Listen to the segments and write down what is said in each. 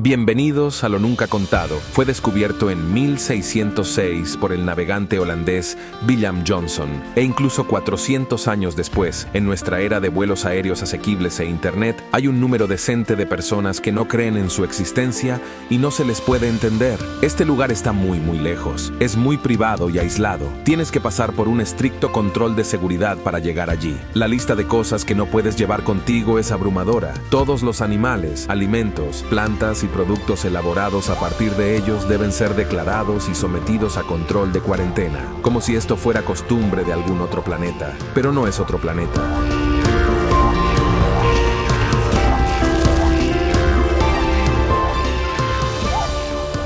Bienvenidos a lo nunca contado. Fue descubierto en 1606 por el navegante holandés William Johnson, e incluso 400 años después, en nuestra era de vuelos aéreos asequibles e internet, hay un número decente de personas que no creen en su existencia y no se les puede entender. Este lugar está muy lejos, es muy privado y aislado. Tienes que pasar por un estricto control de seguridad para llegar allí. La lista de cosas que no puedes llevar contigo es abrumadora. Todos los animales, alimentos, plantas y productos elaborados a partir de ellos deben ser declarados y sometidos a control de cuarentena, como si esto fuera costumbre de algún otro planeta. Pero no es otro planeta.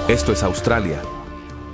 Esto es Australia.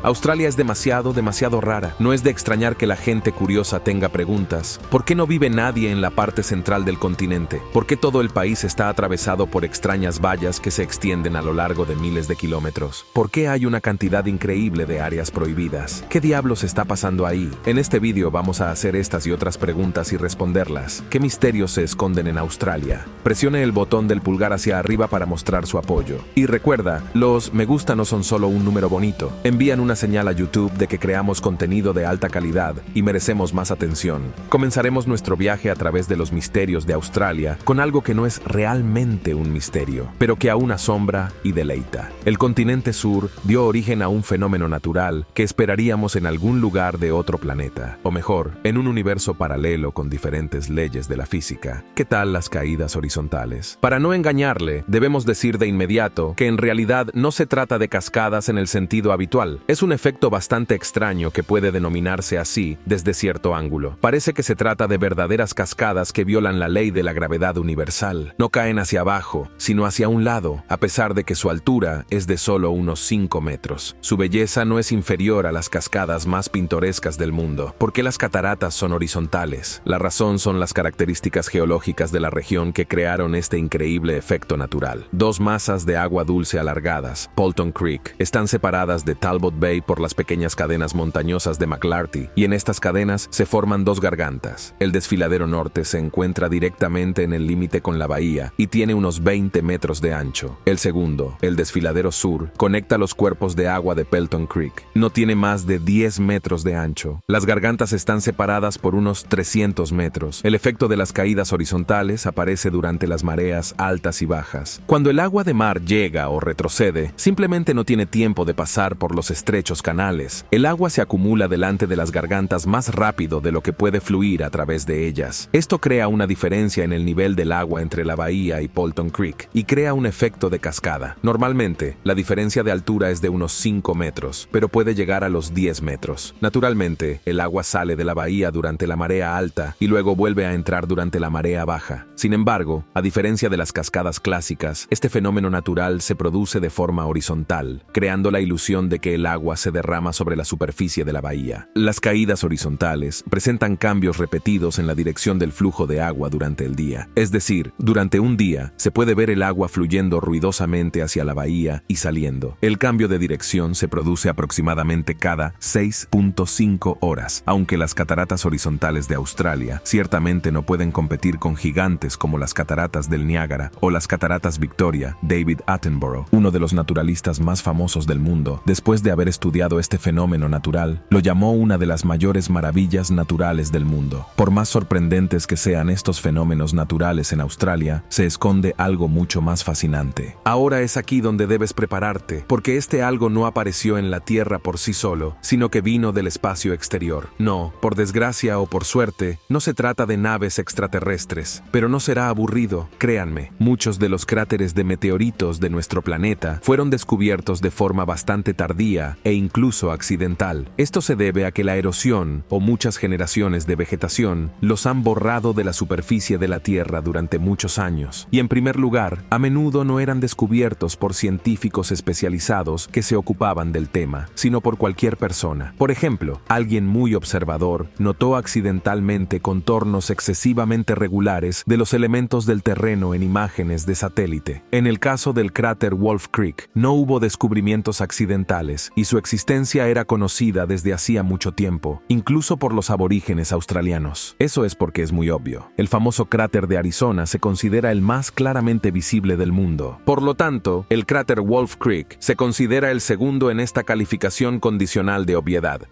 Australia es demasiado rara. No es de extrañar que la gente curiosa tenga preguntas. ¿Por qué no vive nadie en la parte central del continente? ¿Por qué todo el país está atravesado por extrañas vallas que se extienden a lo largo de miles de kilómetros? ¿Por qué hay una cantidad increíble de áreas prohibidas? ¿Qué diablos está pasando ahí? En este vídeo vamos a hacer estas y otras preguntas y responderlas. ¿Qué misterios se esconden en Australia? Presione el botón del pulgar hacia arriba para mostrar su apoyo. Y recuerda, los me gusta no son solo un número bonito. Envían una señal a YouTube de que creamos contenido de alta calidad y merecemos más atención. Comenzaremos nuestro viaje a través de los misterios de Australia con algo que no es realmente un misterio, pero que aún asombra y deleita. El continente sur dio origen a un fenómeno natural que esperaríamos en algún lugar de otro planeta, o mejor, en un universo paralelo con diferentes leyes de la física. ¿Qué tal las caídas horizontales? Para no engañarle, debemos decir de inmediato que en realidad no se trata de cascadas en el sentido habitual. Es un efecto bastante extraño que puede denominarse así desde cierto ángulo. Parece que se trata de verdaderas cascadas que violan la ley de la gravedad universal. No caen hacia abajo, sino hacia un lado, a pesar de que su altura es de solo unos 5 metros. Su belleza no es inferior a las cascadas más pintorescas del mundo. ¿Por qué las cataratas son horizontales? La razón son las características geológicas de la región que crearon este increíble efecto natural. Dos masas de agua dulce alargadas, Polton Creek, están separadas de Talbot Bay por las pequeñas cadenas montañosas de McLarty, y en estas cadenas se forman dos gargantas. El desfiladero norte se encuentra directamente en el límite con la bahía y tiene unos 20 metros de ancho. El segundo, el desfiladero sur, conecta los cuerpos de agua de Pelton Creek. No tiene más de 10 metros de ancho. Las gargantas están separadas por unos 300 metros. El efecto de las caídas horizontales aparece durante las mareas altas y bajas. Cuando el agua de mar llega o retrocede, simplemente no tiene tiempo de pasar por los estrechos canales. El agua se acumula delante de las gargantas más rápido de lo que puede fluir a través de ellas. Esto crea una diferencia en el nivel del agua entre la bahía y Polton Creek y crea un efecto de cascada. Normalmente, la diferencia de altura es de unos 5 metros, pero puede llegar a los 10 metros. Naturalmente, el agua sale de la bahía durante la marea alta y luego vuelve a entrar durante la marea baja. Sin embargo, a diferencia de las cascadas clásicas, este fenómeno natural se produce de forma horizontal, creando la ilusión de que el agua se derrama sobre la superficie de la bahía. Las caídas horizontales presentan cambios repetidos en la dirección del flujo de agua durante el día. Es decir, durante un día se puede ver el agua fluyendo ruidosamente hacia la bahía y saliendo. El cambio de dirección se produce aproximadamente cada 6.5 horas, aunque las cataratas horizontales de Australia ciertamente no pueden competir con gigantes como las cataratas del Niágara o las cataratas Victoria. David Attenborough, uno de los naturalistas más famosos del mundo, después de haber estudiado este fenómeno natural, lo llamó una de las mayores maravillas naturales del mundo. Por más sorprendentes que sean estos fenómenos naturales en Australia, se esconde algo mucho más fascinante. Ahora es aquí donde debes prepararte, porque este algo no apareció en la Tierra por sí solo, sino que vino del espacio exterior. No, por desgracia o por suerte, no se trata de naves extraterrestres, pero no será aburrido, créanme. Muchos de los cráteres de meteoritos de nuestro planeta fueron descubiertos de forma bastante tardía e incluso accidental. Esto se debe a que la erosión o muchas generaciones de vegetación los han borrado de la superficie de la Tierra durante muchos años. Y en primer lugar, a menudo no eran descubiertos por científicos especializados que se ocupaban del tema, sino por cualquier persona. Por ejemplo, alguien muy observador notó accidentalmente contornos excesivamente regulares de los elementos del terreno en imágenes de satélite. En el caso del cráter Wolf Creek, no hubo descubrimientos accidentales y su su existencia era conocida desde hacía mucho tiempo, incluso por los aborígenes australianos. Eso es porque es muy obvio. El famoso cráter de Arizona se considera el más claramente visible del mundo. Por lo tanto, el cráter Wolf Creek se considera el segundo en esta calificación condicional de obviedad.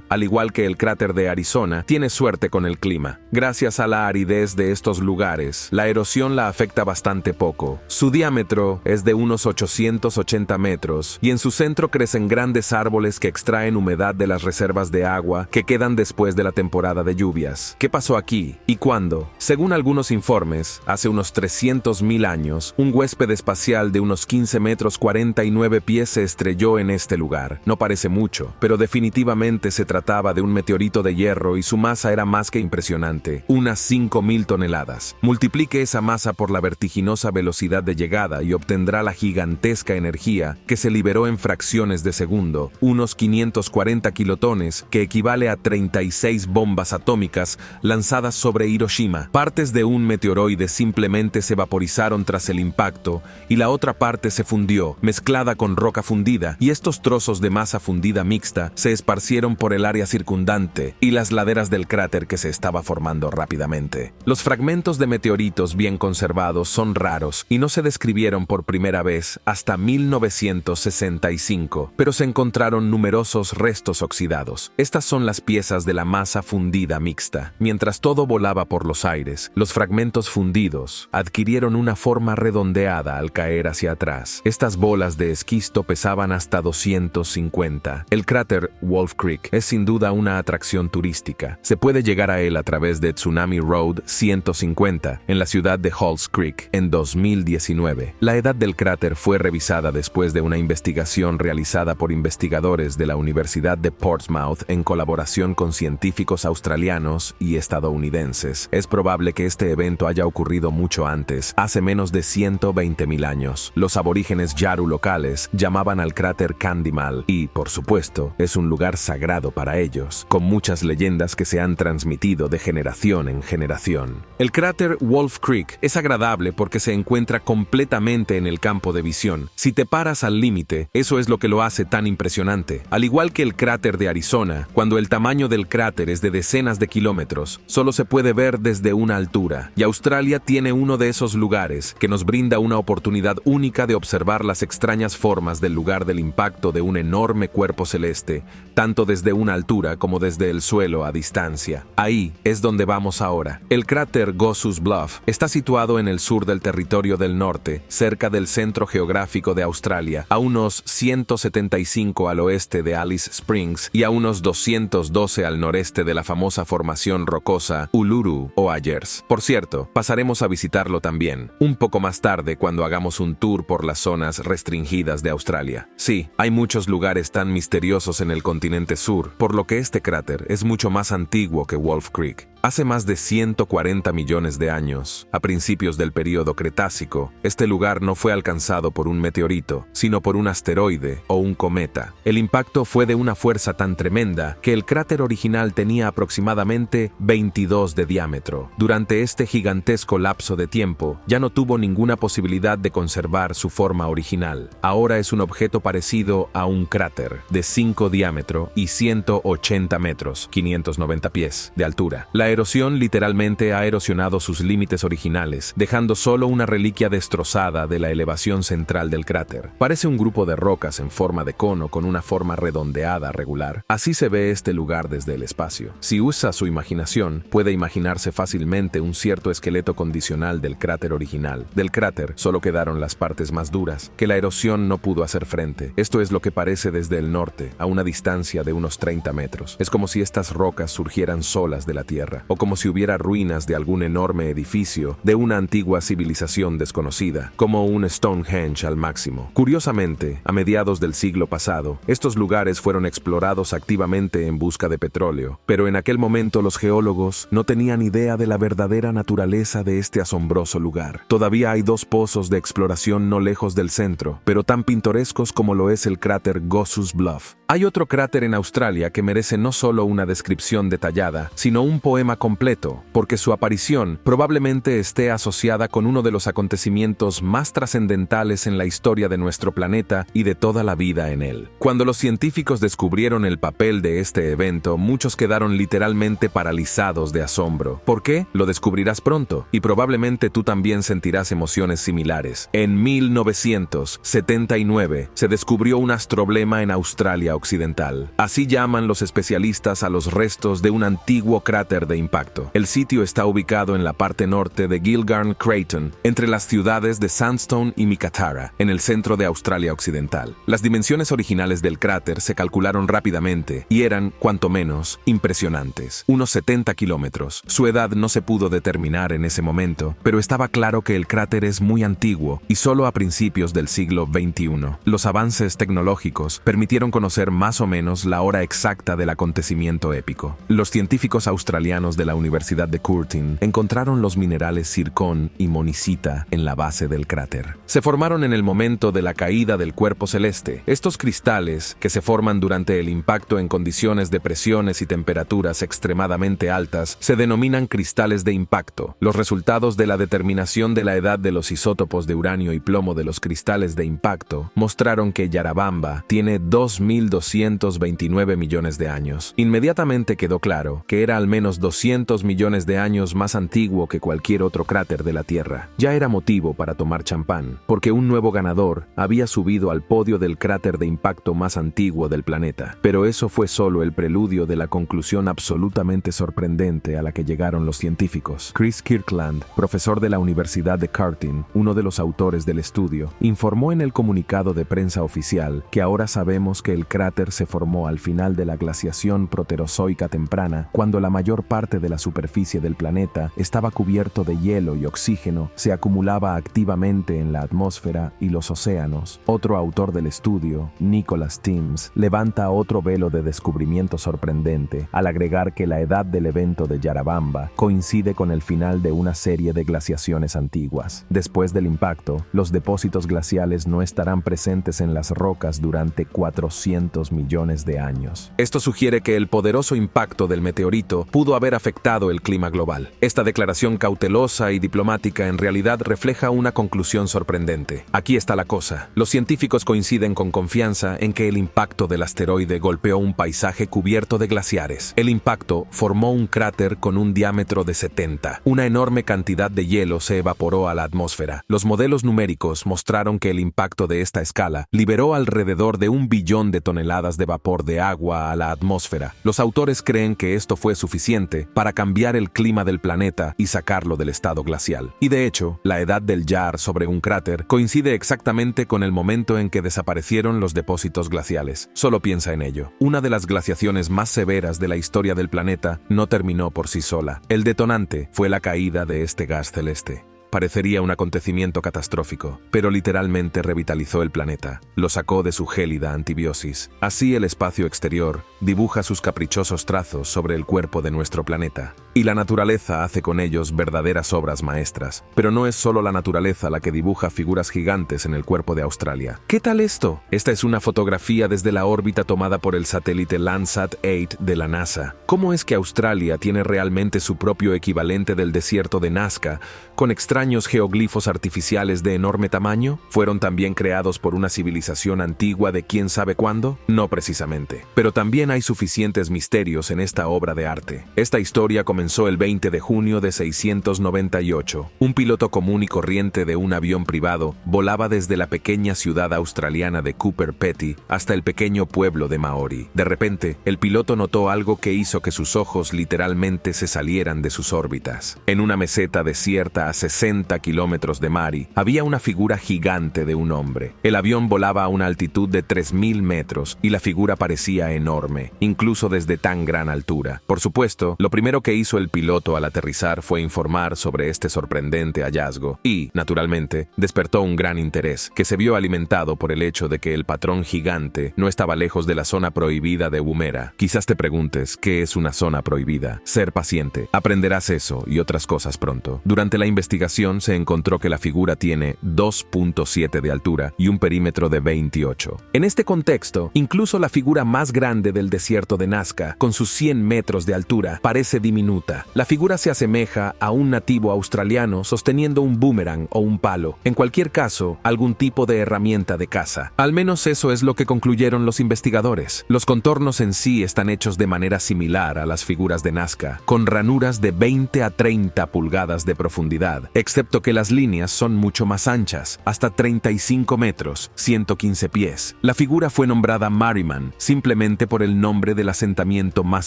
Al igual que el cráter de Arizona, tiene suerte con el clima. Gracias a la aridez de estos lugares, la erosión la afecta bastante poco. Su diámetro es de unos 880 metros y en su centro crecen grandes árboles que extraen humedad de las reservas de agua que quedan después de la temporada de lluvias. ¿Qué pasó aquí y cuándo? Según algunos informes, hace unos 300.000 años, un huésped espacial de unos 15 metros 49 pies se estrelló en este lugar. No parece mucho, pero definitivamente se trataba de un meteorito de hierro y su masa era más que impresionante, unas 5.000 toneladas. Multiplique esa masa por la vertiginosa velocidad de llegada y obtendrá la gigantesca energía que se liberó en fracciones de segundo, unos 540 kilotones, que equivale a 36 bombas atómicas lanzadas sobre Hiroshima. Partes de un meteoroide simplemente se vaporizaron tras el impacto y la otra parte se fundió, mezclada con roca fundida, y estos trozos de masa fundida mixta se esparcieron por el área circundante y las laderas del cráter que se estaba formando rápidamente. Los fragmentos de meteoritos bien conservados son raros y no se describieron por primera vez hasta 1965, pero se encontraron numerosos restos oxidados. Estas son las piezas de la masa fundida mixta. Mientras todo volaba por los aires, los fragmentos fundidos adquirieron una forma redondeada al caer hacia atrás. Estas bolas de esquisto pesaban hasta 250. El cráter Wolf Creek es sin duda una atracción turística. Se puede llegar a él a través de Tsunami Road 150 en la ciudad de Halls Creek en 2019. La edad del cráter fue revisada después de una investigación realizada por investigadores de la Universidad de Portsmouth en colaboración con científicos australianos y estadounidenses. Es probable que este evento haya ocurrido mucho antes, hace menos de 120.000 años. Los aborígenes Yaru locales llamaban al cráter Candimal y, por supuesto, es un lugar sagrado para ellos, con muchas leyendas que se han transmitido de generación en generación. El cráter Wolf Creek es agradable porque se encuentra completamente en el campo de visión. Si te paras al límite, eso es lo que lo hace tan impresionante. Al igual que el cráter de Arizona, cuando el tamaño del cráter es de decenas de kilómetros, solo se puede ver desde una altura, y Australia tiene uno de esos lugares que nos brinda una oportunidad única de observar las extrañas formas del lugar del impacto de un enorme cuerpo celeste, tanto desde una altura como desde el suelo a distancia. Ahí es donde vamos ahora. El cráter Gossus Bluff está situado en el sur del Territorio del Norte, cerca del centro geográfico de Australia, a unos 175 al oeste de Alice Springs y a unos 212 al noreste de la famosa formación rocosa Uluru o Ayers. Por cierto, pasaremos a visitarlo también, un poco más tarde cuando hagamos un tour por las zonas restringidas de Australia. Sí, hay muchos lugares tan misteriosos en el continente sur, por lo que este cráter es mucho más antiguo que Wolf Creek. Hace más de 140 millones de años, a principios del período Cretácico, este lugar no fue alcanzado por un meteorito, sino por un asteroide o un cometa. El impacto fue de una fuerza tan tremenda que el cráter original tenía aproximadamente 22 de diámetro. Durante este gigantesco lapso de tiempo, ya no tuvo ninguna posibilidad de conservar su forma original. Ahora es un objeto parecido a un cráter, de 5 diámetro y 180 metros, 590 pies, de altura. La erosión literalmente ha erosionado sus límites originales, dejando solo una reliquia destrozada de la elevación central del cráter. Parece un grupo de rocas en forma de cono con una forma redondeada regular. Así se ve este lugar desde el espacio. Si usa su imaginación, puede imaginarse fácilmente un cierto esqueleto condicional del cráter original. Del cráter solo quedaron las partes más duras, que la erosión no pudo hacer frente. Esto es lo que parece desde el norte, a una distancia de unos 30 metros. Es como si estas rocas surgieran solas de la tierra, o como si hubiera ruinas de algún enorme edificio de una antigua civilización desconocida, como un Stonehenge al máximo. Curiosamente, a mediados del siglo pasado, estos lugares fueron explorados activamente en busca de petróleo, pero en aquel momento los geólogos no tenían idea de la verdadera naturaleza de este asombroso lugar. Todavía hay 2 pozos de exploración no lejos del centro, pero tan pintorescos como lo es el cráter Gossus Bluff. Hay otro cráter en Australia que merece no solo una descripción detallada, sino un poema sistema completo, porque su aparición probablemente esté asociada con uno de los acontecimientos más trascendentales en la historia de nuestro planeta y de toda la vida en él. Cuando los científicos descubrieron el papel de este evento, muchos quedaron literalmente paralizados de asombro. ¿Por qué? Lo descubrirás pronto, y probablemente tú también sentirás emociones similares. En 1979 se descubrió un astroblema en Australia Occidental. Así llaman los especialistas a los restos de un antiguo cráter de impacto. El sitio está ubicado en la parte norte de Gilgarn Creighton, entre las ciudades de Sandstone y Mikatara, en el centro de Australia Occidental. Las dimensiones originales del cráter se calcularon rápidamente y eran, cuanto menos, impresionantes. Unos 70 kilómetros. Su edad no se pudo determinar en ese momento, pero estaba claro que el cráter es muy antiguo y solo a principios del siglo XXI. Los avances tecnológicos permitieron conocer más o menos la hora exacta del acontecimiento épico. Los científicos australianos de la Universidad de Curtin encontraron los minerales zircón y monisita en la base del cráter. Se formaron en el momento de la caída del cuerpo celeste. Estos cristales, que se forman durante el impacto en condiciones de presiones y temperaturas extremadamente altas, se denominan cristales de impacto. Los resultados de la determinación de la edad de los isótopos de uranio y plomo de los cristales de impacto mostraron que Yarabamba tiene 2.229 millones de años. Inmediatamente quedó claro que era al menos 200 millones de años más antiguo que cualquier otro cráter de la Tierra. Ya era motivo para tomar champán, porque un nuevo ganador había subido al podio del cráter de impacto más antiguo del planeta. Pero eso fue solo el preludio de la conclusión absolutamente sorprendente a la que llegaron los científicos. Chris Kirkland, profesor de la Universidad de Curtin, uno de los autores del estudio, informó en el comunicado de prensa oficial que ahora sabemos que el cráter se formó al final de la glaciación proterozoica temprana, cuando la mayor parte de la superficie del planeta estaba cubierto de hielo y oxígeno se acumulaba activamente en la atmósfera y los océanos. Otro autor del estudio, Nicholas Timms, levanta otro velo de descubrimiento sorprendente al agregar que la edad del evento de Yarabamba coincide con el final de una serie de glaciaciones antiguas. Después del impacto, los depósitos glaciales no estarán presentes en las rocas durante 400 millones de años. Esto sugiere que el poderoso impacto del meteorito pudo haber afectado el clima global. Esta declaración cautelosa y diplomática en realidad refleja una conclusión sorprendente. Aquí está la cosa. Los científicos coinciden con confianza en que el impacto del asteroide golpeó un paisaje cubierto de glaciares. El impacto formó un cráter con un diámetro de 70. Una enorme cantidad de hielo se evaporó a la atmósfera. Los modelos numéricos mostraron que el impacto de esta escala liberó alrededor de 1 billón de toneladas de vapor de agua a la atmósfera. Los autores creen que esto fue suficiente para cambiar el clima del planeta y sacarlo del estado glacial. Y de hecho, la edad del Yar sobre un cráter coincide exactamente con el momento en que desaparecieron los depósitos glaciales. Solo piensa en ello. Una de las glaciaciones más severas de la historia del planeta no terminó por sí sola. El detonante fue la caída de este gas celeste. Parecería un acontecimiento catastrófico, pero literalmente revitalizó el planeta, lo sacó de su gélida antibiosis. Así el espacio exterior dibuja sus caprichosos trazos sobre el cuerpo de nuestro planeta, y la naturaleza hace con ellos verdaderas obras maestras. Pero no es solo la naturaleza la que dibuja figuras gigantes en el cuerpo de Australia. ¿Qué tal esto? Esta es una fotografía desde la órbita tomada por el satélite Landsat 8 de la NASA. ¿Cómo es que Australia tiene realmente su propio equivalente del desierto de Nazca, con extraños geoglifos artificiales de enorme tamaño? ¿Fueron también creados por una civilización antigua de quién sabe cuándo? No precisamente. Pero también hay suficientes misterios en esta obra de arte. Esta historia comenzó el 20 de junio de 698. Un piloto común y corriente de un avión privado volaba desde la pequeña ciudad australiana de Cooper Pedy hasta el pequeño pueblo de Maori. De repente, el piloto notó algo que hizo que sus ojos literalmente se salieran de sus órbitas. En una meseta desierta a 60 kilómetros de Mari, había una figura gigante de un hombre. El avión volaba a una altitud de 3.000 metros y la figura parecía enorme, incluso desde tan gran altura. Por supuesto, lo primero que hizo el piloto al aterrizar fue informar sobre este sorprendente hallazgo y, naturalmente, despertó un gran interés, que se vio alimentado por el hecho de que el patrón gigante no estaba lejos de la zona prohibida de Woomera. Quizás te preguntes, ¿qué es una zona prohibida? Ser paciente. Aprenderás eso y otras cosas pronto. Durante la investigación se encontró que la figura tiene 2.7 de altura y un perímetro de 28. En este contexto, incluso la figura más grande del desierto de Nazca, con sus 100 metros de altura, parece diminuta. diminuta. La figura se asemeja a un nativo australiano sosteniendo un boomerang o un palo. En cualquier caso, algún tipo de herramienta de caza. Al menos eso es lo que concluyeron los investigadores. Los contornos en sí están hechos de manera similar a las figuras de Nazca, con ranuras de 20 a 30 pulgadas de profundidad, excepto que las líneas son mucho más anchas, hasta 35 metros, 115 pies. La figura fue nombrada Merriman, simplemente por el nombre del asentamiento más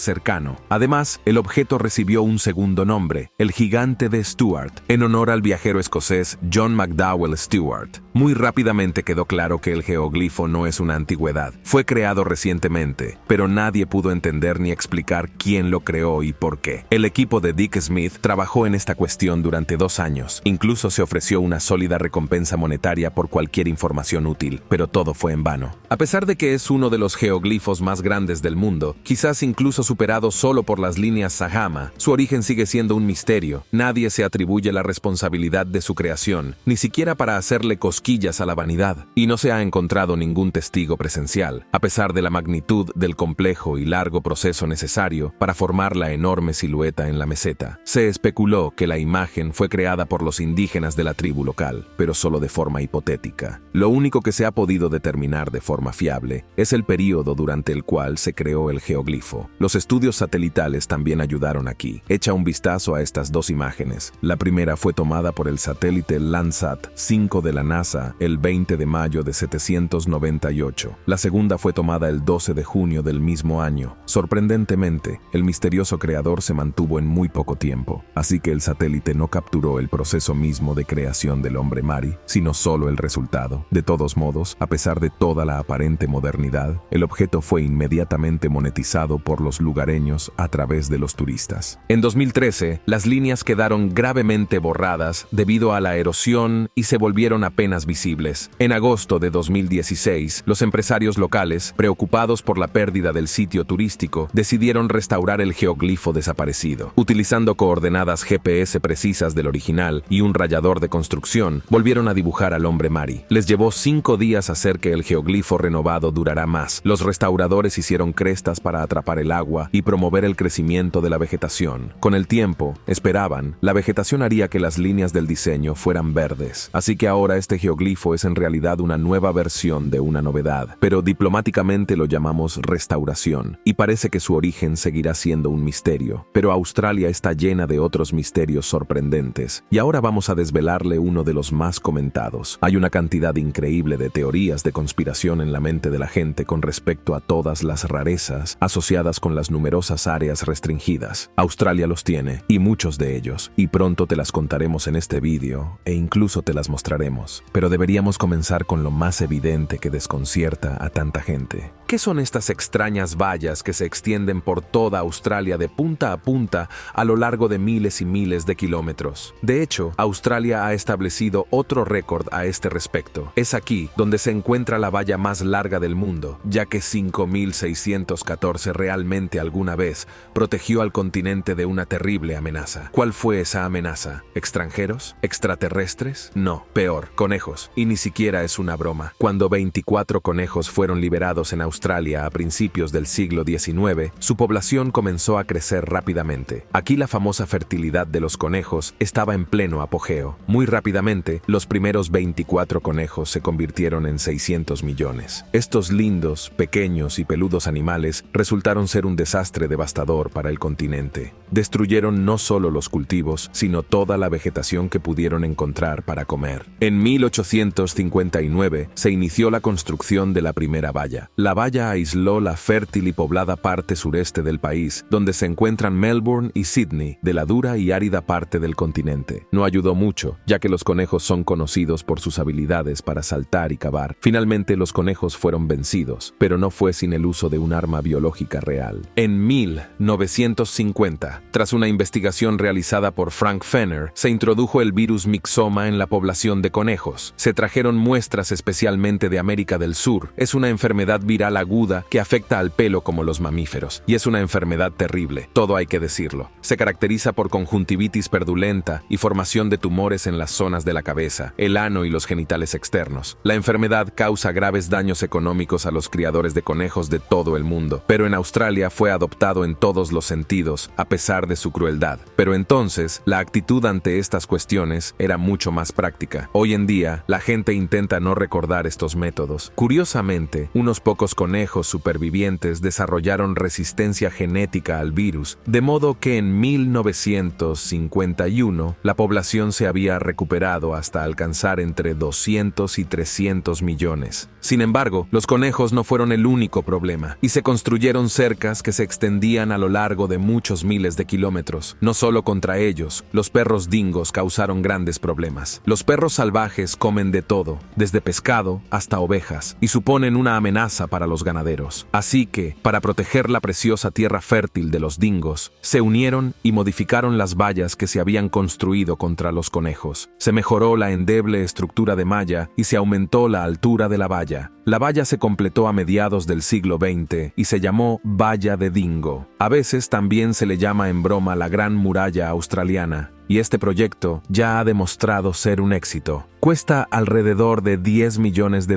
cercano. Además, el objeto recibió un segundo nombre, el Gigante de Stuart, en honor al viajero escocés John McDowell Stuart. Muy rápidamente quedó claro que el geoglifo no es una antigüedad. Fue creado recientemente, pero nadie pudo entender ni explicar quién lo creó y por qué. El equipo de Dick Smith trabajó en esta cuestión durante 2 años. Incluso se ofreció una sólida recompensa monetaria por cualquier información útil, pero todo fue en vano. A pesar de que es uno de los geoglifos más grandes del mundo, quizás incluso superado solo por las líneas Sahama, su origen sigue siendo un misterio. Nadie se atribuye la responsabilidad de su creación, ni siquiera para hacerle cosquillas a la vanidad, y no se ha encontrado ningún testigo presencial, a pesar de la magnitud del complejo y largo proceso necesario para formar la enorme silueta en la meseta. Se especuló que la imagen fue creada por los indígenas de la tribu local, pero solo de forma hipotética. Lo único que se ha podido determinar de forma fiable es el período durante el cual se creó el geoglifo. Los estudios satelitales también ayudaron aquí. Echa un vistazo a estas 2 imágenes. La primera fue tomada por el satélite Landsat 5 de la NASA el 20 de mayo de 798. La segunda fue tomada el 12 de junio del mismo año. Sorprendentemente, el misterioso creador se mantuvo en muy poco tiempo, así que el satélite no capturó el proceso mismo de creación del hombre Mari, sino solo el resultado. De todos modos, a pesar de toda la aparente modernidad, el objeto fue inmediatamente monetizado por los lugareños a través de los turistas. En 2013, las líneas quedaron gravemente borradas debido a la erosión y se volvieron apenas visibles. En agosto de 2016, los empresarios locales, preocupados por la pérdida del sitio turístico, decidieron restaurar el geoglifo desaparecido. Utilizando coordenadas GPS precisas del original y un rallador de construcción, volvieron a dibujar al hombre Mari. Les llevó 5 días hacer que el geoglifo renovado durara más. Los restauradores hicieron crestas para atrapar el agua y promover el crecimiento de la vegetación. Con el tiempo, esperaban, la vegetación haría que las líneas del diseño fueran verdes. Así que ahora este geoglifo es en realidad una nueva versión de una novedad, pero diplomáticamente lo llamamos restauración, y parece que su origen seguirá siendo un misterio. Pero Australia está llena de otros misterios sorprendentes, y ahora vamos a desvelarle uno de los más comentados. Hay una cantidad increíble de teorías de conspiración en la mente de la gente con respecto a todas las rarezas asociadas con las numerosas áreas restringidas. Australia los tiene, y muchos de ellos, y pronto te las contaremos en este vídeo, e incluso te las mostraremos. Pero deberíamos comenzar con lo más evidente que desconcierta a tanta gente. ¿Qué son estas extrañas vallas que se extienden por toda Australia de punta a punta a lo largo de miles y miles de kilómetros? De hecho, Australia ha establecido otro récord a este respecto. Es aquí donde se encuentra la valla más larga del mundo, ya que 5.614 realmente alguna vez protegió al continente de una terrible amenaza. ¿Cuál fue esa amenaza? ¿Extranjeros? ¿Extraterrestres? No, peor, conejos. Y ni siquiera es una broma. Cuando 24 conejos fueron liberados en Australia a principios del siglo XIX, su población comenzó a crecer rápidamente. Aquí la famosa fertilidad de los conejos estaba en pleno apogeo. Muy rápidamente, los primeros 24 conejos se convirtieron en 600 millones. Estos lindos, pequeños y peludos animales resultaron ser un desastre devastador para el continente. Destruyeron no solo los cultivos, sino toda la vegetación que pudieron encontrar para comer. En 1859 se inició la construcción de la primera valla. La valla aisló la fértil y poblada parte sureste del país, donde se encuentran Melbourne y Sydney, de la dura y árida parte del continente. No ayudó mucho, ya que los conejos son conocidos por sus habilidades para saltar y cavar. Finalmente los conejos fueron vencidos, pero no fue sin el uso de un arma biológica real. En 1950, tras una investigación realizada por Frank Fenner, se introdujo el virus Myxoma en la población de conejos. Se trajeron muestras especialmente de América del Sur. Es una enfermedad viral aguda que afecta al pelo como los mamíferos, y es una enfermedad terrible, todo hay que decirlo. Se caracteriza por conjuntivitis perdulenta y formación de tumores en las zonas de la cabeza, el ano y los genitales externos. La enfermedad causa graves daños económicos a los criadores de conejos de todo el mundo, pero en Australia fue adoptado en todos los sentidos, a a pesar de su crueldad. Pero entonces, la actitud ante estas cuestiones era mucho más práctica. Hoy en día, la gente intenta no recordar estos métodos. Curiosamente, unos pocos conejos supervivientes desarrollaron resistencia genética al virus, de modo que en 1951 la población se había recuperado hasta alcanzar entre 200 y 300 millones. Sin embargo, los conejos no fueron el único problema, y se construyeron cercas que se extendían a lo largo de muchos miles de kilómetros. No solo contra ellos, los perros dingos causaron grandes problemas. Los perros salvajes comen de todo, desde pescado hasta ovejas, y suponen una amenaza para los ganaderos. Así que, para proteger la preciosa tierra fértil de los dingos, se unieron y modificaron las vallas que se habían construido contra los conejos. Se mejoró la endeble estructura de malla y se aumentó la altura de la valla. La valla se completó a mediados del siglo XX y se llamó Valla de Dingo. A veces también se le llama en broma la Gran Muralla Australiana, y este proyecto ya ha demostrado ser un éxito. Cuesta alrededor de $10 millones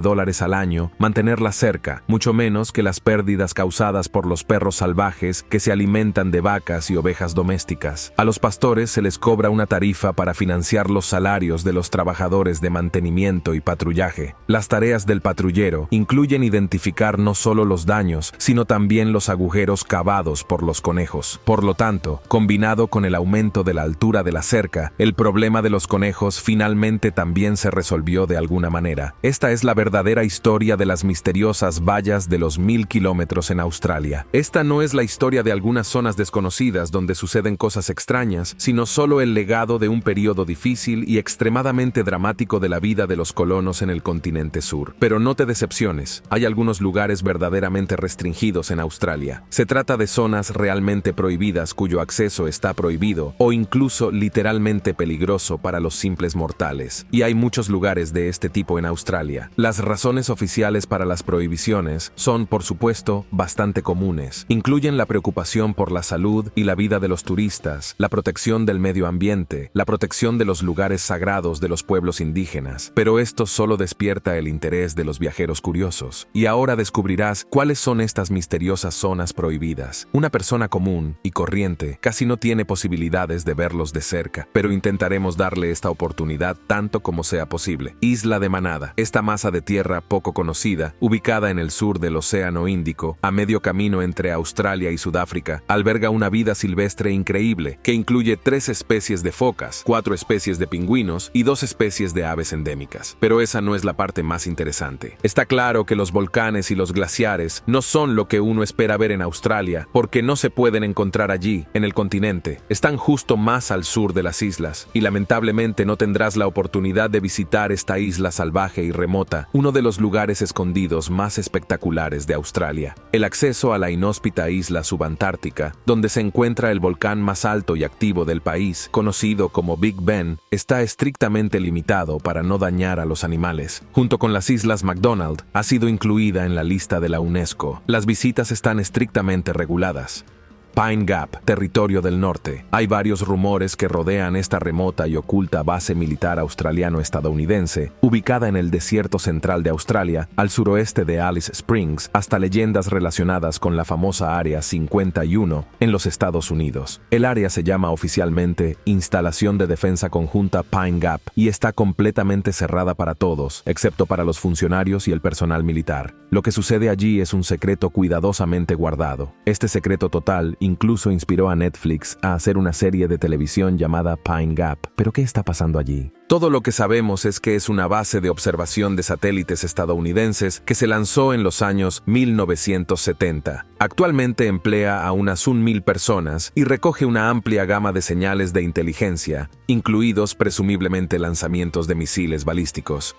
al año mantenerla cerca, mucho menos que las pérdidas causadas por los perros salvajes que se alimentan de vacas y ovejas domésticas. A los pastores se les cobra una tarifa para financiar los salarios de los trabajadores de mantenimiento y patrullaje. Las tareas del patrullero incluyen identificar no solo los daños, sino también los agujeros cavados por los conejos. Por lo tanto, combinado con el aumento de la altura de la cerca, el problema de los conejos finalmente también se resolvió de alguna manera. Esta es la verdadera historia de las misteriosas vallas de los 1000 kilómetros en Australia. Esta no es la historia de algunas zonas desconocidas donde suceden cosas extrañas, sino solo el legado de un periodo difícil y extremadamente dramático de la vida de los colonos en el continente sur. Pero no te decepciones, hay algunos lugares verdaderamente restringidos en Australia. Se trata de zonas realmente prohibidas cuyo acceso está prohibido o incluso literalmente peligroso para los simples mortales. Y hay muchos lugares de este tipo en Australia. Las razones oficiales para las prohibiciones son, por supuesto, bastante comunes. Incluyen la preocupación por la salud y la vida de los turistas, la protección del medio ambiente, la protección de los lugares sagrados de los pueblos indígenas. Pero esto solo despierta el interés de los viajeros curiosos. Y ahora descubrirás cuáles son estas misteriosas zonas prohibidas. Una persona común y corriente casi no tiene posibilidades de verlos de cerca, pero intentaremos darle esta oportunidad tanto como sea posible. Isla de Manada. Esta masa de tierra poco conocida, ubicada en el sur del Océano Índico, a medio camino entre Australia y Sudáfrica, alberga una vida silvestre increíble, que incluye 3 especies de focas, 4 especies de pingüinos y 2 especies de aves endémicas. Pero esa no es la parte más interesante. Está claro que los volcanes y los glaciares no son lo que uno espera ver en Australia, porque no se pueden encontrar allí, en el continente. Están justo más al sur de las islas, y lamentablemente no tendrás la oportunidad de visitar esta isla salvaje y remota, uno de los lugares escondidos más espectaculares de Australia. El acceso a la inhóspita isla subantártica, donde se encuentra el volcán más alto y activo del país, conocido como Big Ben, está estrictamente limitado para no dañar a los animales. Junto con las islas McDonald, ha sido incluida en la lista de la UNESCO. Las visitas están estrictamente reguladas. Pine Gap, territorio del norte. Hay varios rumores que rodean esta remota y oculta base militar australiano-estadounidense, ubicada en el desierto central de Australia, al suroeste de Alice Springs, hasta leyendas relacionadas con la famosa Área 51 en los Estados Unidos. El área se llama oficialmente Instalación de Defensa Conjunta Pine Gap y está completamente cerrada para todos, excepto para los funcionarios y el personal militar. Lo que sucede allí es un secreto cuidadosamente guardado. Este secreto total incluso inspiró a Netflix a hacer una serie de televisión llamada Pine Gap. ¿Pero qué está pasando allí? Todo lo que sabemos es que es una base de observación de satélites estadounidenses que se lanzó en los años 1970. Actualmente emplea a unas 1,000 personas y recoge una amplia gama de señales de inteligencia, incluidos presumiblemente lanzamientos de misiles balísticos.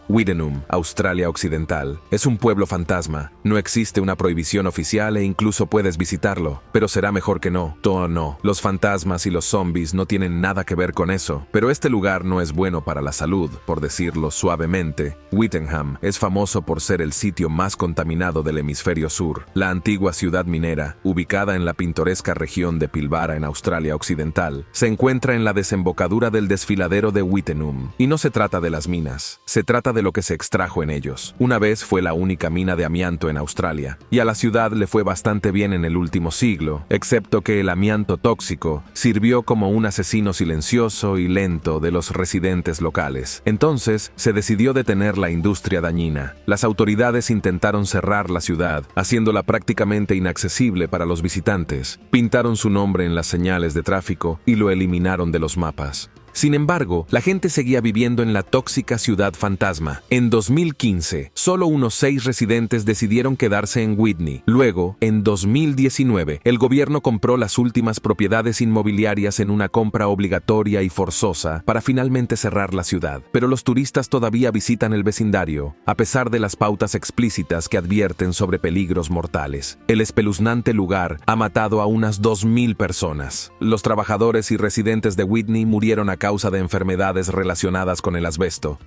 Widenum, Australia Occidental. Es un pueblo fantasma. No existe una prohibición oficial e incluso puedes visitarlo, pero será mejor que no. No. Los fantasmas y los zombies no tienen nada que ver con eso, pero este lugar no es bueno para la salud, por decirlo suavemente. Whittingham es famoso por ser el sitio más contaminado del hemisferio sur. La antigua ciudad minera, ubicada en la pintoresca región de Pilbara en Australia Occidental, se encuentra en la desembocadura del desfiladero de Widenum. Y no se trata de las minas, se trata de de lo que se extrajo en ellos. Una vez fue la única mina de amianto en Australia, y a la ciudad le fue bastante bien en el último siglo, excepto que el amianto tóxico sirvió como un asesino silencioso y lento de los residentes locales. Entonces, se decidió detener la industria dañina. Las autoridades intentaron cerrar la ciudad, haciéndola prácticamente inaccesible para los visitantes. Pintaron su nombre en las señales de tráfico y lo eliminaron de los mapas. Sin embargo, la gente seguía viviendo en la tóxica ciudad fantasma. En 2015, solo unos 6 residentes decidieron quedarse en Whitney. Luego, en 2019, el gobierno compró las últimas propiedades inmobiliarias en una compra obligatoria y forzosa para finalmente cerrar la ciudad. Pero los turistas todavía visitan el vecindario, a pesar de las pautas explícitas que advierten sobre peligros mortales. El espeluznante lugar ha matado a unas 2,000 personas. Los trabajadores y residentes de Whitney murieron a causa de enfermedades relacionadas con el asbesto.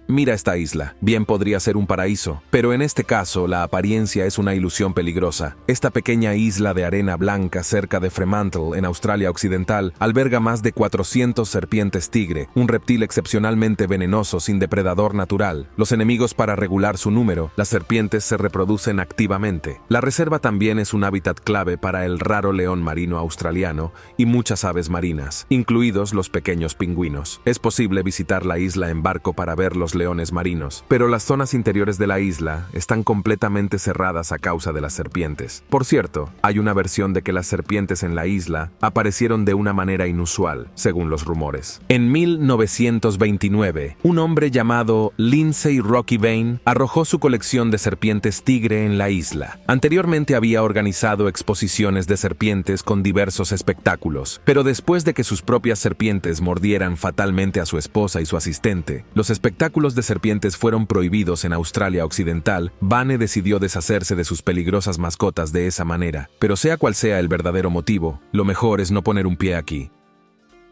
Mira esta isla, bien podría ser un paraíso, pero en este caso la apariencia es una ilusión peligrosa. Esta pequeña isla de arena blanca cerca de Fremantle, en Australia Occidental, alberga más de 400 serpientes tigre, un reptil excepcionalmente venenoso sin depredador natural. Los enemigos para regular su número, las serpientes se reproducen activamente. La reserva también es un hábitat clave para el raro león marino australiano y muchas aves marinas, incluidos los pequeños pingüinos. Es posible visitar la isla en barco para ver los leones marinos, pero las zonas interiores de la isla están completamente cerradas a causa de las serpientes. Por cierto, hay una versión de que las serpientes en la isla aparecieron de una manera inusual, según los rumores. En 1929, un hombre llamado Lindsay Rocky Vane arrojó su colección de serpientes tigre en la isla. Anteriormente había organizado exposiciones de serpientes con diversos espectáculos, pero después de que sus propias serpientes mordieran fatalmente a su esposa y su asistente, los espectáculos de serpientes fueron prohibidos en Australia Occidental. Vane decidió deshacerse de sus peligrosas mascotas de esa manera, pero sea cual sea el verdadero motivo, lo mejor es no poner un pie aquí.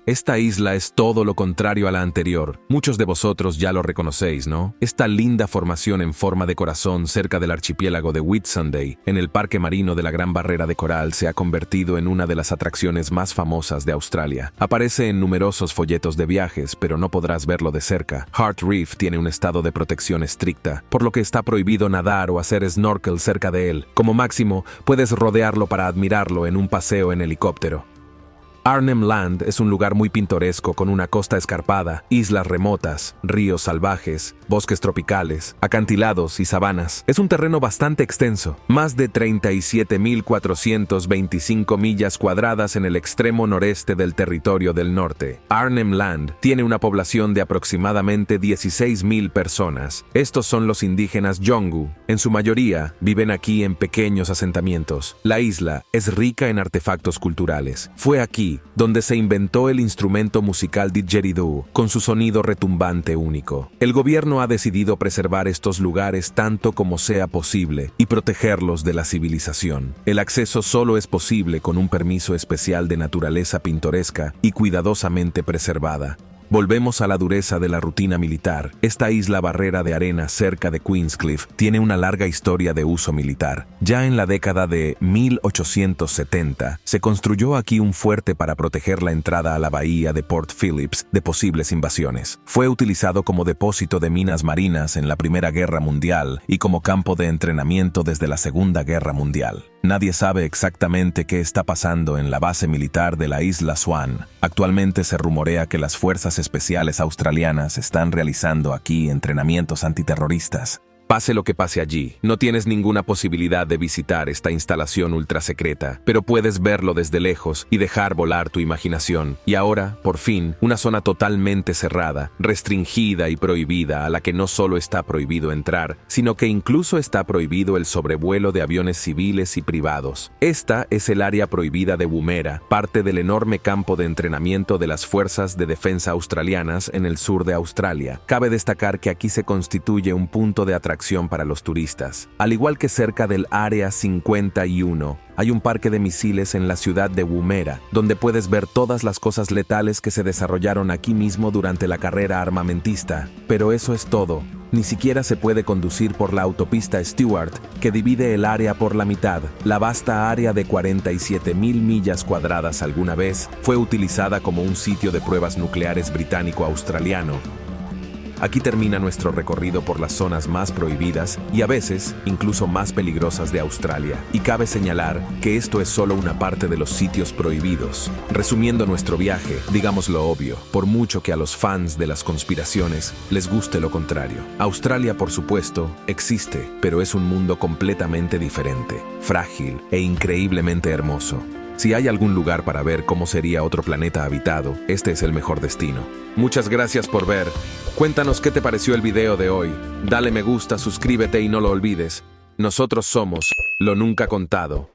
Esta isla es todo lo contrario a la anterior. Muchos de vosotros ya lo reconocéis, ¿no? Esta linda formación en forma de corazón cerca del archipiélago de Whitsunday, en el parque marino de la Gran Barrera de Coral, se ha convertido en una de las atracciones más famosas de Australia. Aparece en numerosos folletos de viajes, pero no podrás verlo de cerca. Heart Reef tiene un estado de protección estricta, por lo que está prohibido nadar o hacer snorkel cerca de él. Como máximo, puedes rodearlo para admirarlo en un paseo en helicóptero. Arnhem Land es un lugar muy pintoresco con una costa escarpada, islas remotas, ríos salvajes, bosques tropicales, acantilados y sabanas. Es un terreno bastante extenso, más de 37.425 millas cuadradas en el extremo noreste del territorio del norte. Arnhem Land tiene una población de aproximadamente 16,000 personas. Estos son los indígenas Yolngu. En su mayoría, viven aquí en pequeños asentamientos. La isla es rica en artefactos culturales. Fue aquí donde se inventó el instrumento musical didgeridoo, con su sonido retumbante único. El gobierno ha decidido preservar estos lugares tanto como sea posible y protegerlos de la civilización. El acceso solo es posible con un permiso especial de naturaleza pintoresca y cuidadosamente preservada. Volvemos a la dureza de la rutina militar. Esta isla barrera de arena cerca de Queenscliff tiene una larga historia de uso militar. Ya en la década de 1870 se construyó aquí un fuerte para proteger la entrada a la bahía de Port Phillip de posibles invasiones. Fue utilizado como depósito de minas marinas en la Primera Guerra Mundial y como campo de entrenamiento desde la Segunda Guerra Mundial. Nadie sabe exactamente qué está pasando en la base militar de la isla Swan. Actualmente se rumorea que las fuerzas especiales australianas están realizando aquí entrenamientos antiterroristas. Pase lo que pase allí, no tienes ninguna posibilidad de visitar esta instalación ultrasecreta, pero puedes verlo desde lejos y dejar volar tu imaginación. Y ahora, por fin, una zona totalmente cerrada, restringida y prohibida, a la que no solo está prohibido entrar, sino que incluso está prohibido el sobrevuelo de aviones civiles y privados. Esta es el área prohibida de Woomera, parte del enorme campo de entrenamiento de las fuerzas de defensa australianas en el sur de Australia. Cabe destacar que aquí se constituye un punto de atracción para los turistas. Al igual que cerca del Área 51, hay un parque de misiles en la ciudad de Woomera, donde puedes ver todas las cosas letales que se desarrollaron aquí mismo durante la carrera armamentista. Pero eso es todo. Ni siquiera se puede conducir por la autopista Stewart, que divide el área por la mitad. La vasta área de 47,000 millas cuadradas alguna vez fue utilizada como un sitio de pruebas nucleares británico-australiano. Aquí termina nuestro recorrido por las zonas más prohibidas y a veces incluso más peligrosas de Australia. Y cabe señalar que esto es solo una parte de los sitios prohibidos. Resumiendo nuestro viaje, digamos lo obvio, por mucho que a los fans de las conspiraciones les guste lo contrario. Australia, por supuesto, existe, pero es un mundo completamente diferente, frágil e increíblemente hermoso. Si hay algún lugar para ver cómo sería otro planeta habitado, este es el mejor destino. Muchas gracias por ver. Cuéntanos qué te pareció el video de hoy. Dale me gusta, suscríbete y no lo olvides. Nosotros somos Lo Nunca Contado.